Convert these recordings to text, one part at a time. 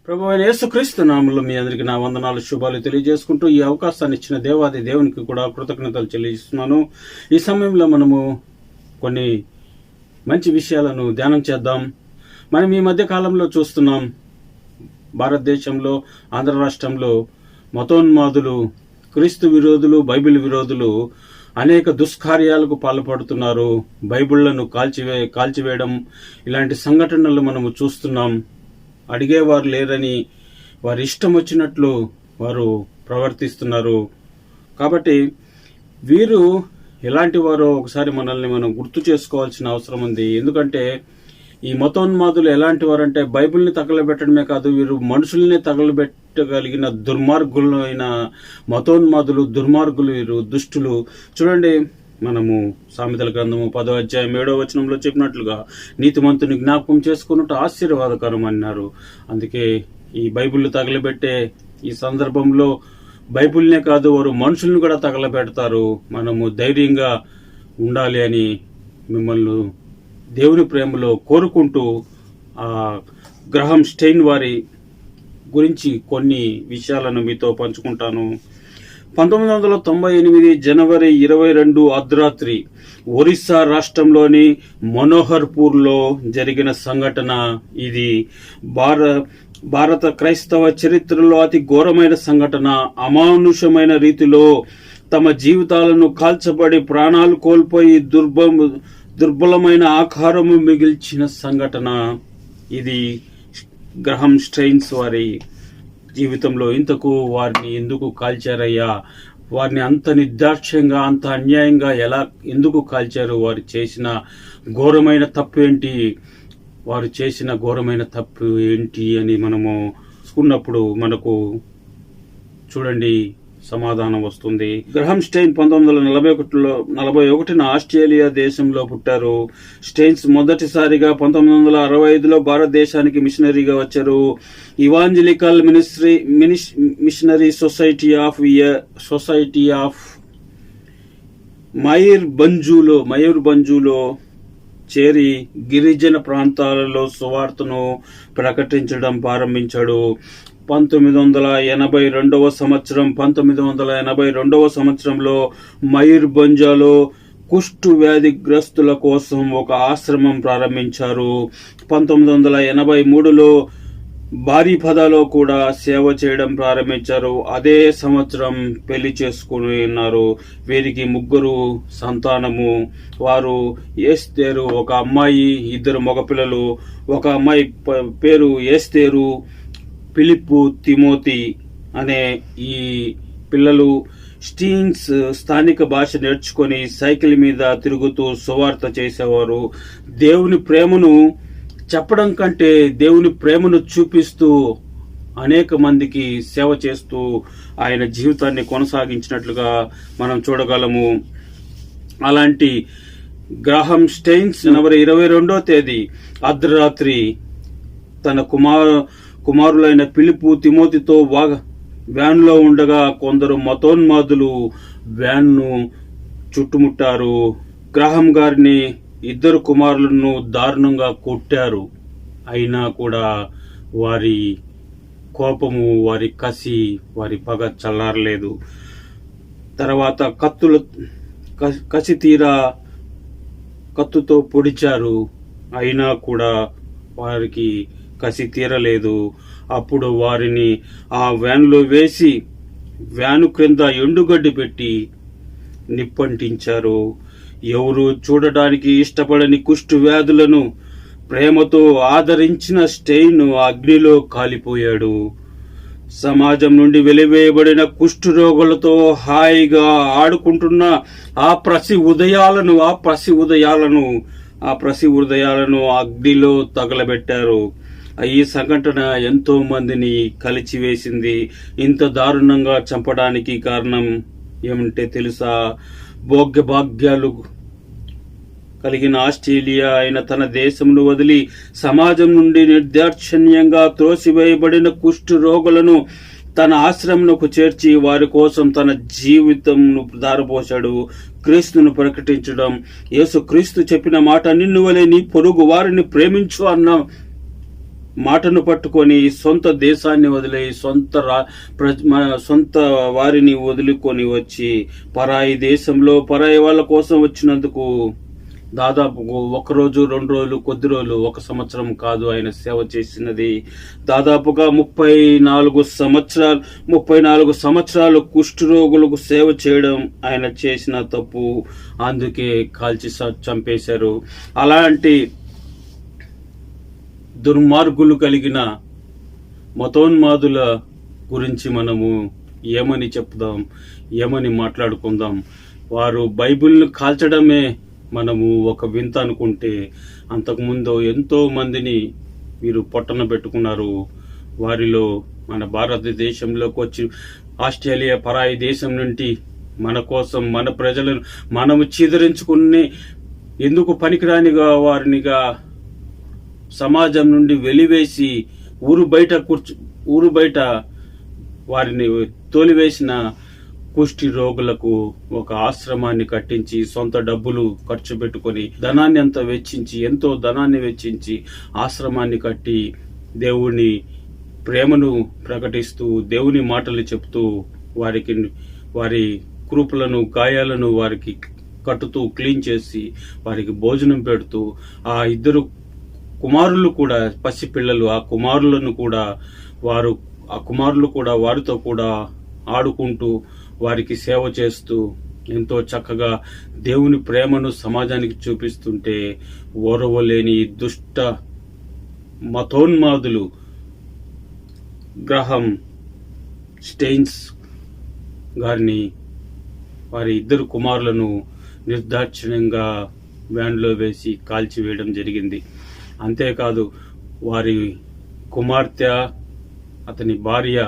ప్రభువైన యేసుక్రీస్తు నామములో మీ అందరికీ నా వందనాలు శుభాలు తెలియజేసుకుంటూ ఈ అవకాశాన్ని ఇచ్చిన దేవాది దేవునికి కూడా కృతజ్ఞతలు చెల్లిస్తున్నాను. ఈ సమయంలో మనము కొన్ని మంచి విషయాలను ధ్యానం చేద్దాం. మనం ఈ మధ్య కాలంలో చూస్తున్నాం, భారతదేశంలో ఆంధ్ర రాష్ట్రంలో మతోన్మాదులు, క్రీస్తు విరోధులు, బైబిల్ విరోధులు అనేక దుష్కార్యాలకు పాల్పడుతున్నారు. బైబిళ్లను కాల్చివేయడం ఇలాంటి సంఘటనలు మనము చూస్తున్నాం. అడిగేవారు లేరని వారి ఇష్టం వచ్చినట్లు వారు ప్రవర్తిస్తున్నారు. కాబట్టి వీరు ఎలాంటి వారో ఒకసారి మనల్ని మనం గుర్తు చేసుకోవాల్సిన అవసరం ఉంది. ఎందుకంటే ఈ మతోన్మాదులు ఎలాంటి వారంటే బైబిల్ని తగలబెట్టడమే కాదు, వీరు మనుషుల్ని తగలబెట్టగలిగిన దుర్మార్గులైన మతోన్మాదులు, దుర్మార్గులు, వీరు దుష్టులు. చూడండి, మనము సామెతల గ్రంథము 10వ అధ్యాయం 7వ వచనంలో చెప్పినట్లుగా నీతిమంతుని జ్ఞాపకం చేసుకున్నట్టు ఆశీర్వాదకరం అన్నారు. అందుకే ఈ బైబిల్ తగలబెట్టే ఈ సందర్భంలో బైబిల్నే కాదు, వారు మనుషుల్ని కూడా తగలబెడతారు. మనము ధైర్యంగా ఉండాలి అని మిమ్మల్ని దేవుని ప్రేమలో కోరుకుంటూ ఆ గ్రహం స్టెయిన్ వారి గురించి కొన్ని విషయాలను మీతో పంచుకుంటాను. 1998 జనవరి 22 అర్ధరాత్రి ఒరిస్సా రాష్ట్రంలోని మనోహర్పూర్లో జరిగిన సంఘటన ఇది. భారత క్రైస్తవ చరిత్రలో అతి ఘోరమైన సంఘటన. అమానుషమైన రీతిలో తమ జీవితాలను కాల్చబడి ప్రాణాలు కోల్పోయి దుర్బలమైన ఆకారము మిగిల్చిన సంఘటన ఇది. గ్రహం స్టెయిన్స్ వారి జీవితంలో ఇంతకు వారిని ఎందుకు కాల్చారయ్యా? వారిని అంత నిర్దాక్ష్యంగా, అంత అన్యాయంగా ఎందుకు కాల్చారు? వారు చేసిన ఘోరమైన తప్పు ఏంటి? వారు చేసిన ఘోరమైన తప్పు ఏంటి అని మనము చూసుకున్నప్పుడు మనకు చూడండి సమాధానం వస్తుంది. గ్రహం స్టెయిన్ 1941 ఆస్ట్రేలియా దేశంలో పుట్టారు. స్టెయిన్స్ మొదటిసారిగా 1965లో భారతదేశానికి మిషనరీగా వచ్చారు. ఇవాంజలికల్ మిషనరీ సొసైటీ ఆఫ్ మయూర్భంజ్లో చేరి గిరిజన ప్రాంతాలలో సువార్తను ప్రకటించడం ప్రారంభించాడు. 1982 సంవత్సరంలో మయూర్భంజ్లో కుష్టు వ్యాధిగ్రస్తుల కోసం ఒక ఆశ్రమం ప్రారంభించారు. 1983లో బారిపదాలో కూడా సేవ చేయడం ప్రారంభించారు. అదే సంవత్సరం పెళ్లి చేసుకుని ఉన్నారు. వీరికి 3 సంతానము. వారు ఏస్తేరు, ఒక అమ్మాయి, 2 మగపిల్లలు. ఒక అమ్మాయి పేరు ఏస్తేరు, ఫిలిప్పు, తిమోతి అనే ఈ పిల్లలు స్టీన్స్ స్థానిక భాష నేర్చుకొని సైకిల్ మీద తిరుగుతూ సువార్త చేసేవారు. దేవుని ప్రేమను చెప్పడం కంటే దేవుని ప్రేమను చూపిస్తూ అనేక మందికి సేవ చేస్తూ ఆయన జీవితాన్ని కొనసాగించినట్లుగా మనం చూడగలము. అలాంటి గ్రాహం స్టెయిన్స్ జనవరి 22వ తేదీ అర్ధరాత్రి తన కుమారులైన ఫిలిప్పు, తిమోతితో వ్యాన్లో ఉండగా కొందరు మతోన్మాదులు వ్యాన్ను చుట్టుముట్టారు. గ్రాహం గారిని, 2 కుమారులను దారుణంగా కొట్టారు. అయినా కూడా వారి కోపము, వారి కసి, వారి పగ చల్లారలేదు. తర్వాత కసి తీరా కత్తుతో పొడిచారు. అయినా కూడా వారికి కసి తీరలేదు. అప్పుడు వారిని ఆ వ్యాన్లో వేసి వ్యాను క్రింద ఎండుగడ్డి పెట్టి నిప్పంటించారు. ఎవరు చూడడానికి ఇష్టపడని కుష్టు వ్యాధులను ప్రేమతో ఆదరించిన స్టెయిన్ అగ్నిలో కాలిపోయాడు. సమాజం నుండి వెలివేయబడిన కుష్టు రోగులతో హాయిగా ఆడుకుంటున్న ఆ ప్రసి ఉదయాలను అగ్నిలో తగలబెట్టారు. ఈ సంఘటన ఎంతో మందిని కలిచివేసింది. ఇంత దారుణంగా చంపడానికి కారణం ఏమంటే తెలుసా? భోగ్యభాగ్యాలు కలిగిన ఆస్ట్రేలియా అయిన తన దేశంను వదిలి సమాజం నుండి నిర్దాక్షిణ్యంగా త్రోసివేయబడిన కుష్టు రోగులను తన ఆశ్రమంకు చేర్చి వారి కోసం తన జీవితంను ధారపోశాడు. క్రీస్తును ప్రకటించడం, యేసు క్రీస్తు చెప్పిన మాట, నిన్ను వలె నీ పొరుగు వారిని ప్రేమించు అన్న మాటను పట్టుకొని సొంత దేశాన్ని వదిలి సొంత వారిని వదులుకొని వచ్చి పరాయి దేశంలో పరాయి వాళ్ళ కోసం వచ్చినందుకు దాదాపు 1 రోజు 2 రోజులు కొద్ది రోజులు 1 సంవత్సరం కాదు ఆయన సేవ చేసినది. దాదాపుగా 34 సంవత్సరాలు కుష్ఠరోగులకు సేవ చేయడం ఆయన చేసిన తప్పు. అందుకే కాల్చి చంపేశారు. అలాంటి దుర్మార్గులు కలిగిన మతోన్మాదుల గురించి మనము ఏమని చెప్దాం, ఏమని మాట్లాడుకుందాం? వారు బైబిల్ను కాల్చడమే మనము ఒక వింత అనుకుంటే, అంతకుముందు ఎంతో మందిని వీరు పొట్టన పెట్టుకున్నారు. వారిలో మన భారతదేశంలోకి వచ్చి ఆస్ట్రేలియా పరాయి దేశం నుండి మన కోసం మన ప్రజలను మనము చీదరించుకుని ఎందుకు పనికిరానిగా వారినిగా సమాజం నుండి వెలివేసి ఊరు బయట వారిని తోలివేసిన కుష్టి రోగులకు ఒక ఆశ్రమాన్ని కట్టించి సొంత డబ్బులు ఖర్చు పెట్టుకొని ఎంతో ధనాన్ని వెచ్చించి ఆశ్రమాన్ని కట్టి దేవుని ప్రేమను ప్రకటిస్తూ దేవుని మాటలు చెప్తూ వారి కృపలను గాయాలను వారికి కట్టుతూ క్లీన్ చేసి వారికి భోజనం పెడుతూ ఆ 2 కుమారులు కూడా పసిపిల్లలు, ఆ కుమారులు కూడా వారితో కూడా ఆడుకుంటూ వారికి సేవ చేస్తూ ఎంతో చక్కగా దేవుని ప్రేమను సమాజానికి చూపిస్తుంటే ఓర్వలేని దుష్ట మతోన్మాదులు గ్రహం స్టెయిన్స్ గారిని వారి 2 కుమారులను నిర్దాక్షిణ్యంగా వ్యాన్లో వేసి కాల్చివేయడం జరిగింది. అంతేకాదు వారి కుమార్తె, అతని భార్య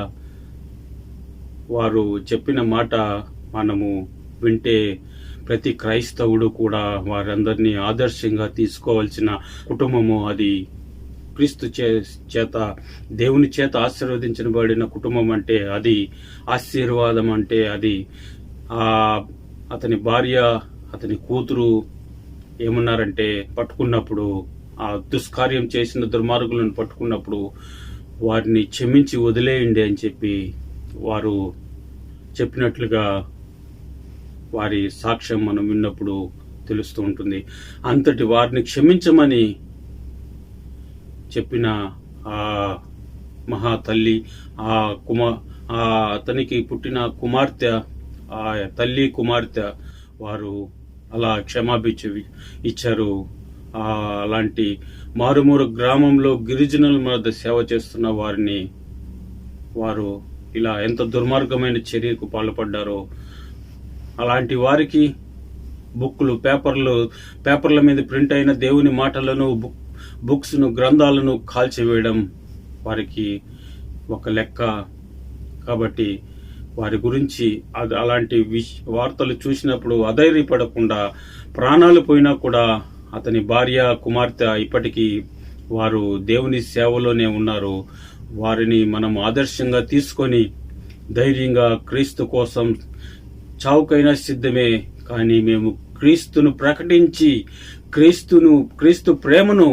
వారు చెప్పిన మాట మనము వింటే ప్రతి క్రైస్తవుడు కూడా వారందరినీ ఆదర్శంగా తీసుకోవాల్సిన కుటుంబము. అది క్రీస్తు చేత దేవుని చేత ఆశీర్వదించబడిన కుటుంబం అంటే అది ఆశీర్వాదం. అంటే అది అతని భార్య, అతని కూతురు ఏమన్నారంటే, పట్టుకున్నప్పుడు ఆ దుష్కార్యం చేసిన దుర్మార్గులను పట్టుకున్నప్పుడు వారిని క్షమించి వదిలేయండి అని చెప్పి వారు చెప్పినట్లుగా వారి సాక్ష్యం మనం విన్నప్పుడు తెలుస్తూ ఉంటుంది. అంతటి వారిని క్షమించమని చెప్పిన ఆ మహా తల్లి, అతనికి పుట్టిన కుమార్తె, ఆ తల్లి కుమార్తె వారు అలా క్షమాభిక్ష ఇచ్చారు. అలాంటి మారుమూరు గ్రామంలో గిరిజనుల మధ్య సేవ చేస్తున్న వారు ఇలా ఎంత దుర్మార్గమైన చర్యకు పాల్పడ్డారో, అలాంటి వారికి పేపర్ల మీద ప్రింట్ అయిన దేవుని మాటలను, బుక్స్ను, గ్రంథాలను కాల్చివేయడం వారికి ఒక లెక్క. కాబట్టి వారి గురించి అలాంటి వార్తలు చూసినప్పుడు అధైర్యపడకుండా, ప్రాణాలు పోయినా కూడా అతని భార్య, కుమార్తె ఇప్పటికీ వారు దేవుని సేవలోనే ఉన్నారు. వారిని మనం ఆదర్శంగా తీసుకొని ధైర్యంగా క్రీస్తు కోసం చావుకైనా సిద్ధమే, కానీ మేము క్రీస్తును ప్రకటించి క్రీస్తు ప్రేమను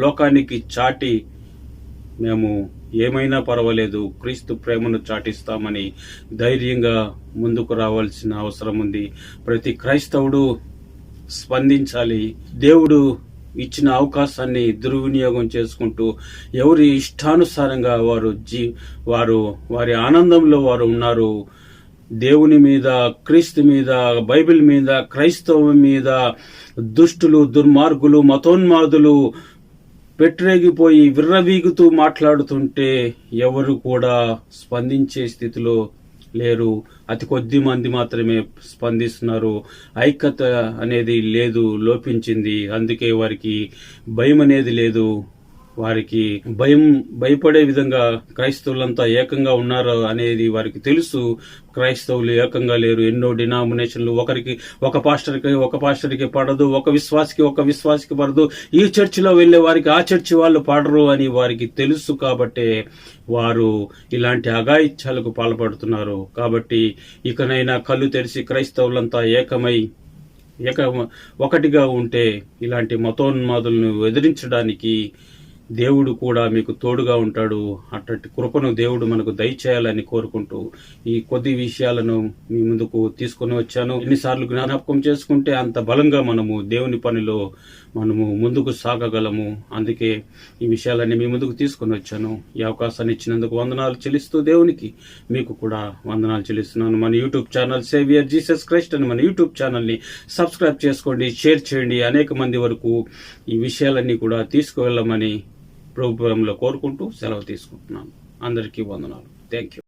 లోకానికి చాటి మేము ఏమైనా పర్వాలేదు క్రీస్తు ప్రేమను చాటిస్తామని ధైర్యంగా ముందుకు రావాల్సిన అవసరం ఉంది. ప్రతి క్రైస్తవుడు స్పందించాలి. దేవుడు ఇచ్చిన అవకాశాన్ని దుర్వినియోగం చేసుకుంటూ ఎవరి ఇష్టానుసారంగా వారి ఆనందంలో వారు ఉన్నారు. దేవుని మీద, క్రీస్తు మీద, బైబిల్ మీద, క్రైస్తవం మీద దుష్టులు, దుర్మార్గులు, మతోన్మాదులు పెట్టరేగిపోయి విర్రవీగుతూ మాట్లాడుతుంటే ఎవరు కూడా స్పందించే స్థితిలో లేరు. అతి కొద్ది మంది మాత్రమే స్పందిస్తున్నారు. ఐక్యత అనేది లేదు, లోపించింది. అందుకే వారికి భయం అనేది లేదు. వారికి భయపడే విధంగా క్రైస్తవులంతా ఏకంగా ఉన్నారు అనేది వారికి తెలుసు. క్రైస్తవులు ఏకంగా లేరు. ఎన్నో డినామినేషన్లు, ఒక పాస్టర్కి పడదు, ఒక విశ్వాసికి పడదు. ఈ చర్చిలో వెళ్లే వారికి ఆ చర్చి వాళ్ళు పడరు అని వారికి తెలుసు. కాబట్టే వారు ఇలాంటి అఘాయిత్యాలకు పాల్పడుతున్నారు. కాబట్టి ఇకనైనా కళ్ళు తెరిచి క్రైస్తవులంతా ఒకటిగా ఉంటే ఇలాంటి మతోన్మాదులను ఎదిరించడానికి దేవుడు కూడా మీకు తోడుగా ఉంటాడు. అటువంటి కృపను దేవుడు మనకు దయచేయాలని కోరుకుంటూ ఈ కొద్ది విషయాలను మీ ముందుకు తీసుకొని వచ్చాను. ఎన్నిసార్లు జ్ఞాపకం చేసుకుంటే అంత బలంగా మనము దేవుని పనిలో మనము ముందుకు సాగగలము. అందుకే ఈ విషయాలన్నీ మీ ముందుకు తీసుకొని వచ్చాను. ఈ అవకాశాన్ని ఇచ్చినందుకు వందనాలు చెల్లిస్తూ దేవునికి మీకు కూడా వందనాలు చెల్లిస్తున్నాను. మన YouTube channel saviour Jesus Christ అని మన యూట్యూబ్ ఛానల్ని సబ్స్క్రైబ్ చేసుకోండి, షేర్ చేయండి. అనేక మంది వరకు ఈ విషయాలన్నీ కూడా తీసుకువెళ్ళమని ప్రభుత్వంలో కోరుకుంటూ సెలవు తీసుకుంటున్నాను. అందరికీ వందనాలు. Thank you.